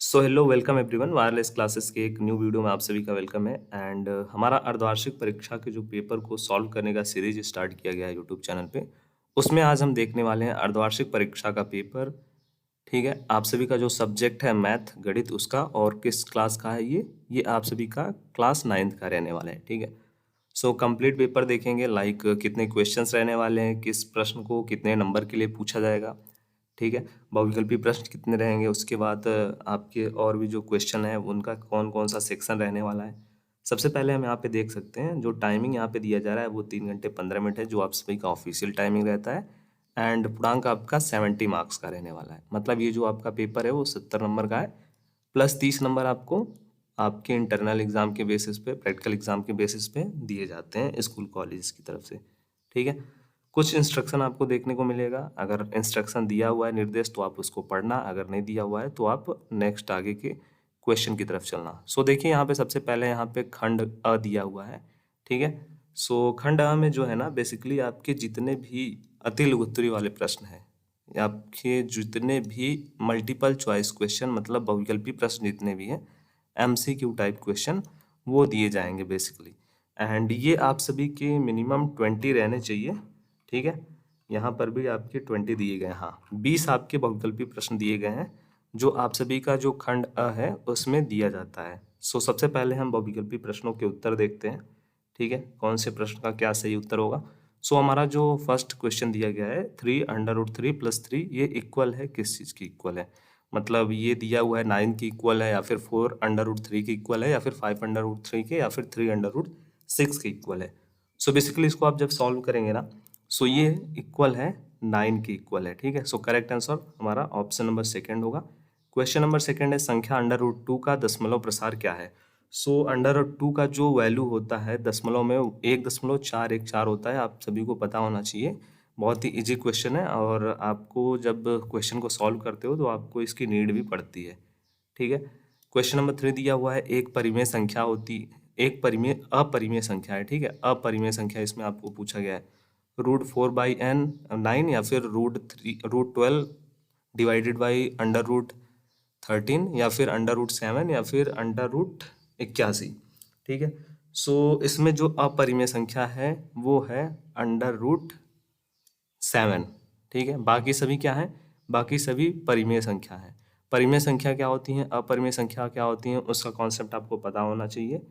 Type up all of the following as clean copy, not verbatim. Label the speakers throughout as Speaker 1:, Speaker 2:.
Speaker 1: So hello welcome everyone wireless classes के एक new video में आप सभी का वेलकम है एंड हमारा अर्धवार्षिक परीक्षा के जो पेपर को सॉल्व करने का सीरीज स्टार्ट किया गया है यूट्यूब चैनल पे। उसमें आज हम देखने वाले हैं अर्धवार्षिक परीक्षा का पेपर। ठीक है, आप सभी का जो सब्जेक्ट है मैथ गणित उसका, और किस क्लास का है ये आप सभी का क्लास 9th का रहने वाला है। ठीक है, सो कंप्लीट पेपर देखेंगे, लाइक कितने क्वेश्चंस रहने वाले हैं, किस प्रश्न को कितने नंबर के लिए पूछा जाएगा। ठीक है, बहुविकल्पी प्रश्न कितने रहेंगे, उसके बाद आपके और भी जो क्वेश्चन है उनका कौन कौन सा सेक्शन रहने वाला है। सबसे पहले हम यहाँ पे देख सकते हैं जो टाइमिंग यहाँ पे दिया जा रहा है वो 3 घंटे 15 मिनट है, जो आप सभी का ऑफिशियल टाइमिंग रहता है। एंड पूर्णांक आपका 70 मार्क्स का रहने वाला है, मतलब ये जो आपका पेपर है वो 70 नंबर का है, प्लस 30 नंबर आपको आपके इंटरनल एग्जाम के बेसिस पे, प्रैक्टिकल एग्जाम के बेसिस पे दिए जाते हैं स्कूल कॉलेज की तरफ से। ठीक है, कुछ इंस्ट्रक्शन आपको देखने को मिलेगा। अगर इंस्ट्रक्शन दिया हुआ है निर्देश तो आप उसको पढ़ना, अगर नहीं दिया हुआ है तो आप नेक्स्ट आगे के क्वेश्चन की तरफ चलना। सो देखिए यहाँ पे सबसे पहले यहाँ पे खंड अ दिया हुआ है। ठीक है, सो खंड अ में जो है ना बेसिकली आपके जितने भी अति लघुत्तरी वाले प्रश्न हैं, आपके जितने भी मल्टीपल चॉइस क्वेश्चन मतलब बहुविकल्पी प्रश्न जितने भी हैं, एमसीक्यू टाइप क्वेश्चन वो दिए जाएंगे बेसिकली। एंड ये आप सभी के मिनिमम 20 रहने चाहिए। ठीक है, यहाँ पर भी आपके 20 दिए गए हैं। हाँ, 20 आपके बहुविकल्पी प्रश्न दिए गए हैं जो आप सभी का जो खंड अ है उसमें दिया जाता है। सो सबसे पहले हम बहुविकल्पी प्रश्नों के उत्तर देखते हैं। ठीक है, कौन से प्रश्न का क्या सही उत्तर होगा। सो हमारा जो फर्स्ट क्वेश्चन दिया गया है 3√3 + 3, ये इक्वल है किस चीज़ की इक्वल है, मतलब ये दिया हुआ है 9 की इक्वल है, या फिर 4√3 की इक्वल है, या फिर 5√3 के, या फिर 3√6 के इक्वल है। सो बेसिकली इसको आप जब सॉल्व करेंगे ना, सो ये इक्वल है 9 के इक्वल है। ठीक है, सो करेक्ट आंसर हमारा ऑप्शन नंबर सेकंड होगा। क्वेश्चन नंबर सेकंड है संख्या √2 का दशमलव प्रसार क्या है। सो √2 का जो वैल्यू होता है दशमलव में 1.414 होता है, आप सभी को पता होना चाहिए। बहुत ही इजी क्वेश्चन है और आपको जब क्वेश्चन को सॉल्व करते हो तो आपको इसकी नीड भी पड़ती है। ठीक है, क्वेश्चन नंबर 3 दिया हुआ है एक परिमेय संख्या होती, एक परिमेय अपरिमेय संख्या है। ठीक है, अपरिमेय संख्या इसमें आपको पूछा गया है √4/9, या फिर √12 डिवाइडेड बाई √13, या फिर √7, या फिर √81। ठीक है, सो इसमें जो अपरिमेय संख्या है वो है √7। ठीक है, बाकी सभी क्या है, बाकी सभी परिमेय संख्या है। परिमेय संख्या क्या होती है, अपरिमेय संख्या क्या होती है, उसका कॉन्सेप्ट आपको पता होना चाहिए।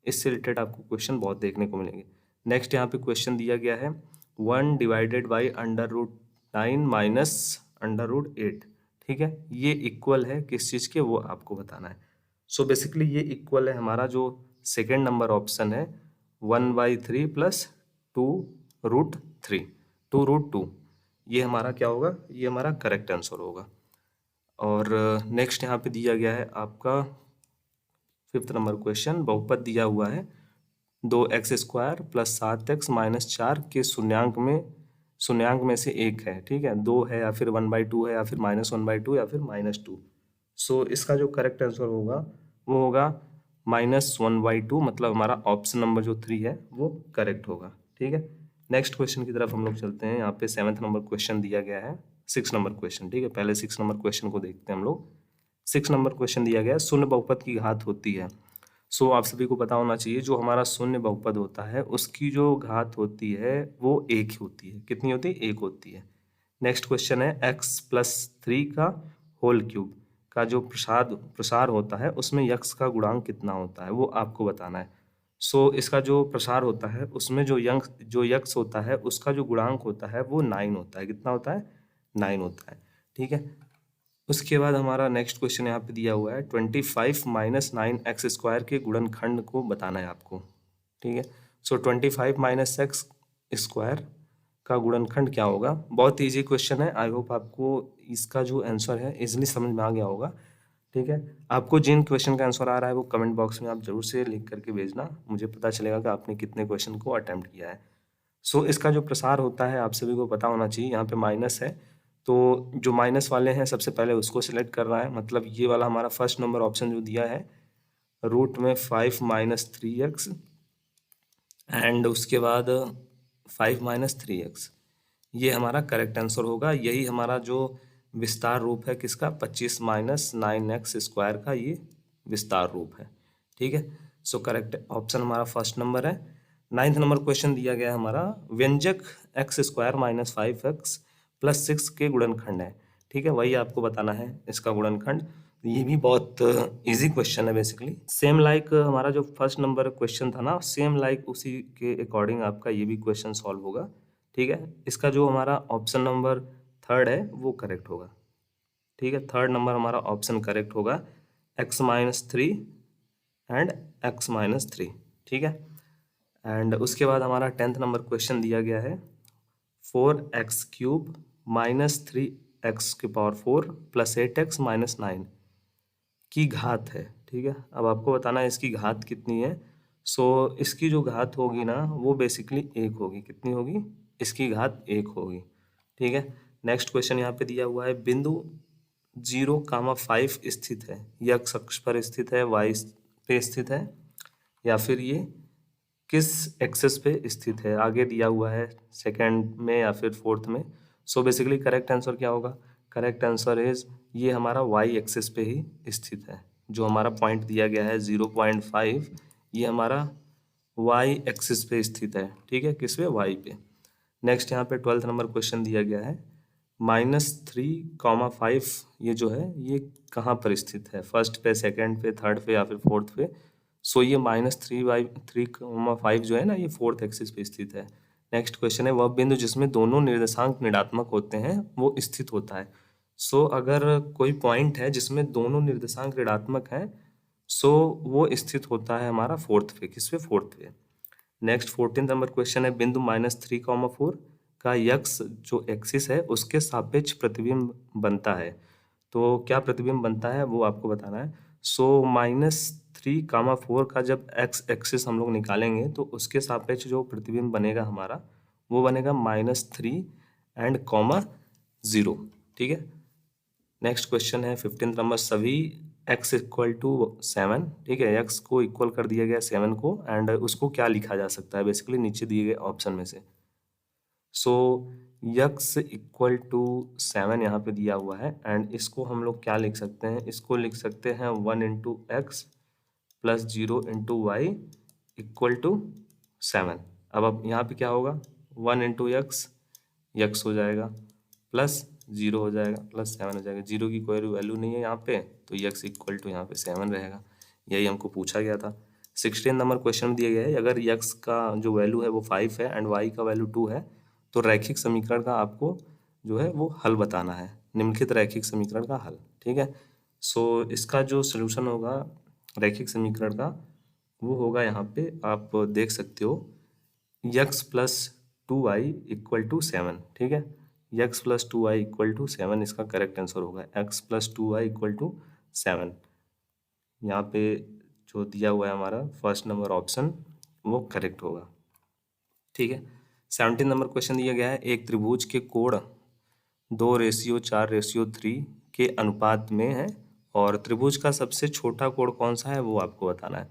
Speaker 1: इससे रिलेटेड आपको क्वेश्चन बहुत देखने को मिलेंगे। नेक्स्ट यहाँ पे क्वेश्चन दिया गया है 1 डिवाइडेड बाई √9 माइनस √8। ठीक है, ये इक्वल है किस चीज़ के वो आपको बताना है। सो बेसिकली ये इक्वल है हमारा जो सेकेंड नंबर ऑप्शन है 1/3 + 2√3, 2√2। ये हमारा क्या होगा, ये हमारा करेक्ट आंसर होगा। और नेक्स्ट यहाँ पे दिया गया है आपका फिफ्थ नंबर क्वेश्चन, बहुपद दिया हुआ है 2x² + 7x - 4 के शून्यांक में से एक है। ठीक है, 2 है, या फिर 1/2 है, या फिर -1/2, या फिर -2। सो इसका जो करेक्ट आंसर होगा वो होगा -1/2, मतलब हमारा ऑप्शन नंबर जो 3 है वो करेक्ट होगा। ठीक है, नेक्स्ट क्वेश्चन की तरफ हम लोग चलते हैं। यहाँ पे 7th नंबर क्वेश्चन दिया गया है, 6 नंबर क्वेश्चन। ठीक है, पहले 6 नंबर क्वेश्चन को देखते हैं हम लोग। 6 नंबर क्वेश्चन दिया गया है शून्य बहुपद की घात होती है। सो आप सभी को पता होना चाहिए जो हमारा शून्य बहुपद होता है उसकी जो घात होती है वो एक ही होती है। कितनी होती है, एक होती है। नेक्स्ट क्वेश्चन है x + 3 का होल क्यूब का जो प्रसार होता है उसमें यक्स का गुणांक कितना होता है वो आपको बताना है। सो इसका जो प्रसार होता है उसमें जो यक्स होता है उसका जो गुणांक होता है वो 9 होता है। कितना होता है, 9 होता है। ठीक है, उसके बाद हमारा नेक्स्ट क्वेश्चन यहाँ पे दिया हुआ है 25 - 9x² के गुणनखंड को बताना है आपको। ठीक है, सो 25 - x² का गुणनखंड क्या होगा। बहुत इजी क्वेश्चन है, आई होप आपको इसका जो आंसर है इजीली समझ में आ गया होगा। ठीक है, आपको जिन क्वेश्चन का आंसर आ रहा है वो कमेंट बॉक्स में आप जरूर से लिख करके भेजना, मुझे पता चलेगा कि आपने कितने क्वेश्चन को अटेम्प्ट किया है। सो इसका जो प्रसार होता है आप सभी को पता होना चाहिए। यहाँ पे माइनस है तो जो माइनस वाले हैं सबसे पहले उसको सिलेक्ट करना है, मतलब ये वाला हमारा फर्स्ट नंबर ऑप्शन जो दिया है रूट में 5 - 3x, एंड उसके बाद 5 - 3x, ये हमारा करेक्ट आंसर होगा। यही हमारा जो विस्तार रूप है किसका, 25 माइनस 9x स्क्वायर का ये विस्तार रूप है। ठीक है, सो करेक्ट ऑप्शन हमारा फर्स्ट नंबर है। 9th नंबर क्वेश्चन दिया गया है हमारा, व्यंजक x square minus 5x plus 6 के गुणनखंड है। ठीक है, वही आपको बताना है इसका गुणनखंड। ये भी बहुत इजी क्वेश्चन है बेसिकली, सेम लाइक हमारा जो फर्स्ट नंबर क्वेश्चन था ना, सेम लाइक उसी के अकॉर्डिंग आपका ये भी क्वेश्चन सॉल्व होगा। ठीक है, इसका जो हमारा ऑप्शन नंबर थर्ड है वो करेक्ट होगा। ठीक है, थर्ड नंबर हमारा ऑप्शन करेक्ट होगा, x minus 3 and x minus 3। ठीक है, एंड उसके बाद हमारा 10th नंबर क्वेश्चन दिया गया है, 4x क्यूब माइनस 3x की पावर 4 प्लस 8x माइनस 9 की घात है। ठीक है, अब आपको बताना है इसकी घात कितनी है। सो इसकी जो घात होगी ना वो बेसिकली 1 होगी। कितनी होगी, इसकी घात 1 होगी। ठीक है, नेक्स्ट क्वेश्चन यहाँ पे दिया हुआ है, बिंदु 0,5 स्थित है, x अक्ष पर स्थित है, y पे स्थित है, या फिर ये किस एक्सेस पे स्थित है, आगे दिया हुआ है सेकंड में या फिर फोर्थ में। सो बेसिकली करेक्ट आंसर क्या होगा, करेक्ट आंसर इज ये हमारा वाई एक्सेस पे ही स्थित है। जो हमारा पॉइंट दिया गया है 0.5, ये हमारा वाई एक्सिस पे स्थित है। ठीक है, किस पे, वाई पे। नेक्स्ट यहाँ पे 12th नंबर क्वेश्चन दिया गया है, -3,5 ये जो है ये कहाँ पर स्थित है, फर्स्ट पे, सेकंड पे, थर्ड पे या फिर फोर्थ पे। सो ये -3/3,5 जो है ना, ये फोर्थ एक्सिस पे स्थित है। नेक्स्ट क्वेश्चन है, वह बिंदु जिसमें दोनों निर्देशांक ऋणात्मक होते हैं वो स्थित होता है। सो अगर कोई पॉइंट है जिसमें दोनों निर्देशांक ऋणात्मक हैं, सो वो स्थित होता है हमारा फोर्थ पे, किस पे, फोर्थ पे। नेक्स्ट 14th नंबर क्वेश्चन है, बिंदु -3,4 का यक्स जो एक्सिस है उसके सापेक्ष प्रतिबिंब बनता है। तो क्या प्रतिबिंब बनता है वो आपको बताना है। सो -3,4 का जब एक्स एक्सिस हम लोग निकालेंगे तो उसके सापेक्ष जो प्रतिबिंब बनेगा हमारा वो बनेगा -3 एंड ,0। ठीक है, नेक्स्ट क्वेश्चन है 15th नंबर, सभी x इक्वल टू 7। ठीक है, x को इक्वल कर दिया गया 7 को, एंड उसको क्या लिखा जा सकता है, बेसिकली नीचे दिए गए ऑप्शन में से। सो x इक्वल टू 7 यहाँ पे दिया हुआ है, एंड इसको हम लोग क्या लिख सकते हैं, इसको लिख सकते हैं 1 into x plus 0 into y equal to 7। अब यहाँ पे क्या होगा, 1 इंटू यक्स हो जाएगा, प्लस 0 हो जाएगा, प्लस 7 हो जाएगा। 0 की कोई वैल्यू नहीं है यहाँ पे, तो यक्स इक्वल टू यहाँ पे 7 रहेगा। यही हमको पूछा गया था। 16 नंबर क्वेश्चन में दिया गया है, अगर यक्स का जो वैल्यू है वो 5 है एंड वाई का वैल्यू 2 है, तो रैखिक समीकरण का आपको जो है वो हल बताना है, निम्नलिखित रैखिक समीकरण का हल। ठीक है, सो इसका जो सोल्यूशन होगा रैखिक समीकरण का वो होगा, यहाँ पे आप देख सकते हो, x plus 2y equal to 7। ठीक है, x plus 2y equal to 7 इसका करेक्ट आंसर होगा, x plus 2y equal to 7। यहाँ पे जो दिया हुआ है हमारा फर्स्ट नंबर ऑप्शन वो करेक्ट होगा। ठीक है, 17 नंबर क्वेश्चन दिया गया है, एक त्रिभुज के कोण 2:4:3 के अनुपात में है और त्रिभुज का सबसे छोटा कोण कौन सा है वो आपको बताना है।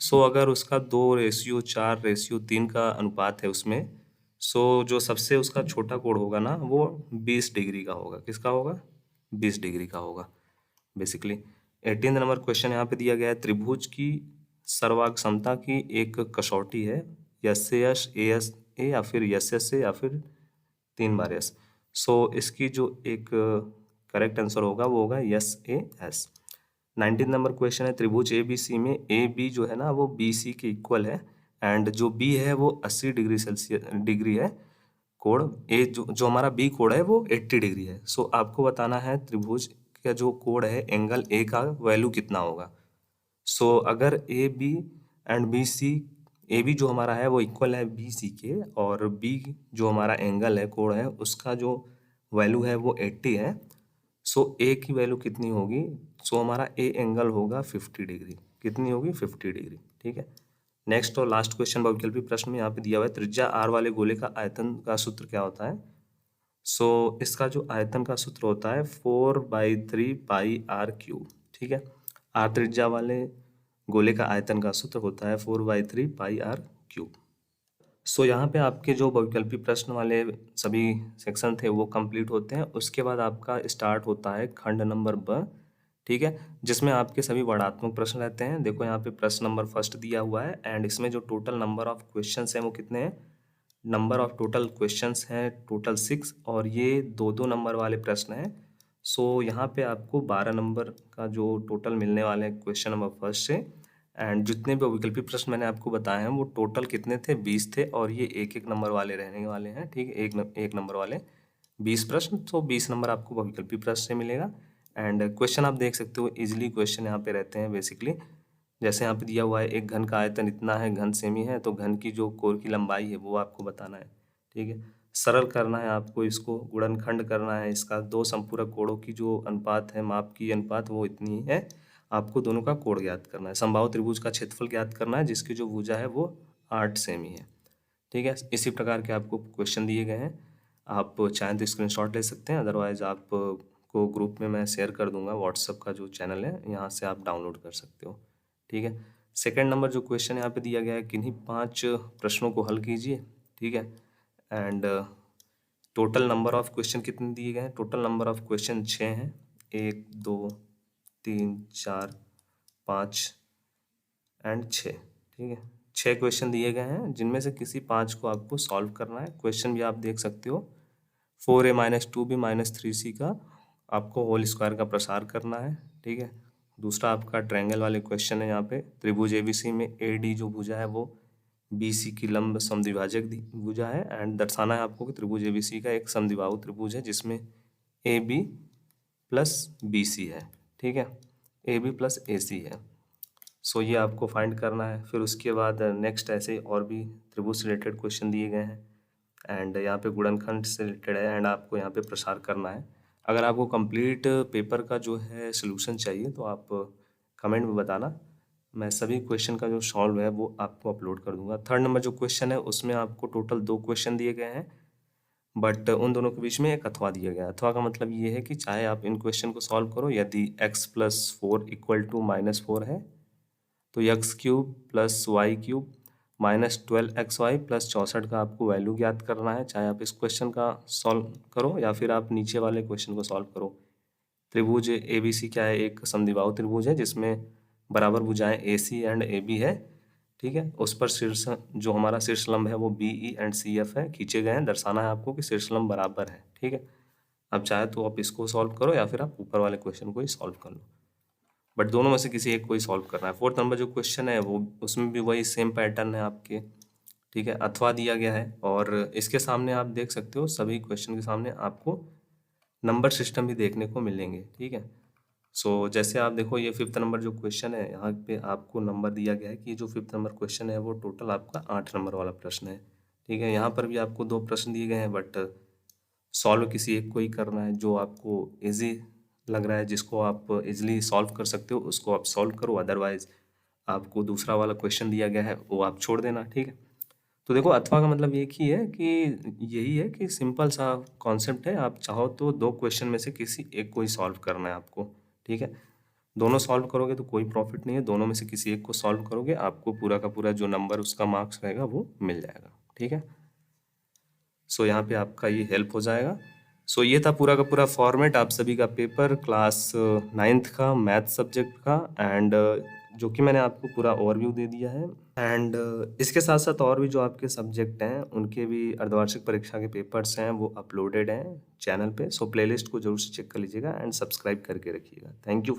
Speaker 1: सो अगर उसका 2:4:3 का अनुपात है उसमें, सो जो सबसे उसका छोटा कोण होगा ना वो 20 डिग्री का होगा। किसका होगा, 20 डिग्री का होगा बेसिकली। 18 नंबर क्वेश्चन यहाँ पे दिया गया है, त्रिभुज की सर्वाक्षमता की एक कसौटी है, यस से यस, ए एस ए या फिर यस एस से या फिर 3 बार यस। सो इसकी जो एक करेक्ट आंसर होगा वो होगा yes A S. 19 number question है, त्रिभुज ए बी सी में ए बी जो है ना वो बी सी के इक्वल है, एंड जो बी है वो 80 डिग्री सेल्सियस डिग्री है कोण, ए जो हमारा बी कोण है वो 80 डिग्री है। सो आपको बताना है त्रिभुज का जो कोण है एंगल ए का वैल्यू कितना होगा। सो अगर A B and B C, A B जो हमारा है वो इक्वल है बी सी के, और बी जो हमारा एंगल है, कोण है, उसका जो वैल्यू है वो 80 है। सो ए की वैल्यू कितनी होगी, सो हमारा ए एंगल होगा 50 डिग्री। कितनी होगी, 50 डिग्री। ठीक है, नेक्स्ट और लास्ट क्वेश्चन बहुविकल्पी प्रश्न में यहाँ पे दिया हुआ है, त्रिज्या आर वाले गोले का आयतन का सूत्र क्या होता है। सो इसका जो आयतन का सूत्र होता है 4/3 पाई आर क्यूब। ठीक है, आर त्रिज्या वाले गोले का आयतन का सूत्र होता है 4/3 पाई आर क्यूब। सो यहाँ पे आपके जो बहुविकल्पी प्रश्न वाले सभी सेक्शन थे वो कंप्लीट होते हैं। उसके बाद आपका स्टार्ट होता है खंड नंबर ब, ठीक है, जिसमें आपके सभी वर्णात्मक प्रश्न रहते हैं। देखो यहाँ पे प्रश्न नंबर फर्स्ट दिया हुआ है एंड इसमें जो टोटल नंबर ऑफ क्वेश्चंस हैं वो कितने हैं, नंबर ऑफ टोटल क्वेश्चंस हैं टोटल 6 और ये 2-2 नंबर वाले प्रश्न हैं। सो यहाँ पे आपको 12 नंबर का जो टोटल मिलने वाले हैं क्वेश्चन नंबर फर्स्ट से। एंड जितने भी विकल्पी प्रश्न मैंने आपको बताए हैं वो टोटल कितने थे, 20 थे और ये 1-1 नंबर वाले रहने वाले हैं, ठीक है, एक नंबर वाले 20 प्रश्न। तो 20 नंबर आपको विकल्पी प्रश्न से मिलेगा। एंड क्वेश्चन आप देख सकते हो इजीली क्वेश्चन यहाँ पे रहते हैं बेसिकली। जैसे यहाँ पे दिया हुआ है एक घन का आयतन इतना है, घन सेमी है, तो घन की जो कोर की लंबाई है वो आपको बताना है, ठीक है। सरल करना है आपको, इसको गुणनखंड करना है, इसका दो संपूरक कोणों की जो अनुपात है, माप की अनुपात वो इतनी है, आपको दोनों का कोण ज्ञात करना है। समबाहु त्रिभुज का क्षेत्रफल ज्ञात करना है जिसकी जो भुजा है वो 8 सेमी है, ठीक है। इसी प्रकार के आपको क्वेश्चन दिए गए हैं, आप चाहें तो स्क्रीनशॉट ले सकते हैं, अदरवाइज आप को ग्रुप में मैं शेयर कर दूंगा, व्हाट्सएप का जो चैनल है यहाँ से आप डाउनलोड कर सकते हो, ठीक है। सेकंड नंबर जो क्वेश्चन यहाँ पे दिया गया है, किन्हीं 5 प्रश्नों को हल कीजिए, ठीक है। And total number of question कितने दिए गए हैं, टोटल नंबर ऑफ क्वेश्चन 6 हैं, 1 2 3 4 5 एंड 6, ठीक है। 6 क्वेश्चन दिए गए हैं जिनमें से किसी 5 को आपको सॉल्व करना है। क्वेश्चन भी आप देख सकते हो, 4a-2b-3c का आपको होल स्क्वायर का प्रसार करना है, ठीक है। दूसरा आपका ट्रायंगल वाले क्वेश्चन है, यहाँ पे त्रिभुज एबीसी में एडी जो भुजा है वो बीसी की लंब समद्विभाजक भुजा है। एंड दर्शाना है आपको कि त्रिभुज एबीसी का एक समद्विबाहु त्रिभुज है जिसमें A B plus B C है, ठीक है, ए बी प्लस ए सी है। सो ये आपको फाइंड करना है। फिर उसके बाद नेक्स्ट ऐसे और भी त्रिभुज से रिलेटेड क्वेश्चन दिए गए हैं एंड यहाँ पे गुणनखंड से रिलेटेड है एंड आपको यहाँ पे प्रसार करना है। अगर आपको कंप्लीट पेपर का जो है सोल्यूशन चाहिए तो आप कमेंट में बताना, मैं सभी क्वेश्चन का जो सॉल्व है वो आपको अपलोड कर दूंगा। थर्ड नंबर जो क्वेश्चन है उसमें आपको टोटल 2 क्वेश्चन दिए गए हैं, बट उन दोनों के बीच में एक अथवा दिया गया है। अथवा का मतलब ये है कि चाहे आप इन क्वेश्चन को सॉल्व करो, यदि x+4 = -4 है तो x³ + y³ -12xy + 64 का आपको वैल्यू ज्ञात करना है। चाहे आप इस क्वेश्चन का सॉल्व करो या फिर आप नीचे वाले क्वेश्चन को सॉल्व करो। त्रिभुज एबीसी क्या है, एक समद्विबाहु त्रिभुज है जिसमें बराबर भुजाएं AC एंड AB है, ठीक है। उस पर शीर्ष जो हमारा शीर्षलंब है वो BE एंड CF है, खींचे गए हैं। दर्शाना है आपको कि शीर्षलंब बराबर है, ठीक है। अब चाहे तो आप इसको सॉल्व करो या फिर आप ऊपर वाले क्वेश्चन को ही सॉल्व कर लो, बट दोनों में से किसी एक को ही सॉल्व करना है। फोर्थ नंबर जो क्वेश्चन है वो उसमें भी वही सेम पैटर्न है आपके, ठीक है। अथवा दिया गया है और इसके सामने आप देख सकते हो सभी क्वेश्चन के सामने आपको नंबर सिस्टम भी देखने को मिलेंगे, ठीक है। सो जैसे आप देखो ये 5th नंबर जो क्वेश्चन है यहाँ पे आपको नंबर दिया गया है कि जो 5th नंबर क्वेश्चन है वो टोटल आपका 8 नंबर वाला प्रश्न है, ठीक है। यहाँ पर भी आपको 2 प्रश्न दिए गए हैं बट सॉल्व किसी एक को ही करना है, जो आपको इजी लग रहा है, जिसको आप इजीली सॉल्व कर सकते हो उसको आप सॉल्व करो, अदरवाइज आपको दूसरा वाला क्वेश्चन दिया गया है वो आप छोड़ देना, ठीक है। तो देखो अथवा का मतलब एक ही है कि यही है कि सिंपल सा कॉन्सेप्ट है, आप चाहो तो 2 क्वेश्चन में से किसी एक को ही सॉल्व करना है आपको, ठीक है। दोनों सॉल्व करोगे तो कोई प्रॉफिट नहीं है, दोनों में से किसी एक को सॉल्व करोगे आपको पूरा का पूरा जो नंबर उसका मार्क्स रहेगा वो मिल जाएगा, ठीक है। सो यहाँ पे आपका ये हेल्प हो जाएगा। सो ये था पूरा का पूरा फॉर्मेट आप सभी का पेपर क्लास 9th का मैथ सब्जेक्ट का एंड जो कि मैंने आपको पूरा ओवरव्यू दे दिया है। एंड इसके साथ साथ और भी जो आपके सब्जेक्ट हैं उनके भी अर्धवार्षिक परीक्षा के पेपर्स हैं वो अपलोडेड हैं चैनल पे। सो प्लेलिस्ट को जरूर से चेक कर लीजिएगा एंड सब्सक्राइब करके रखिएगा। Thank you.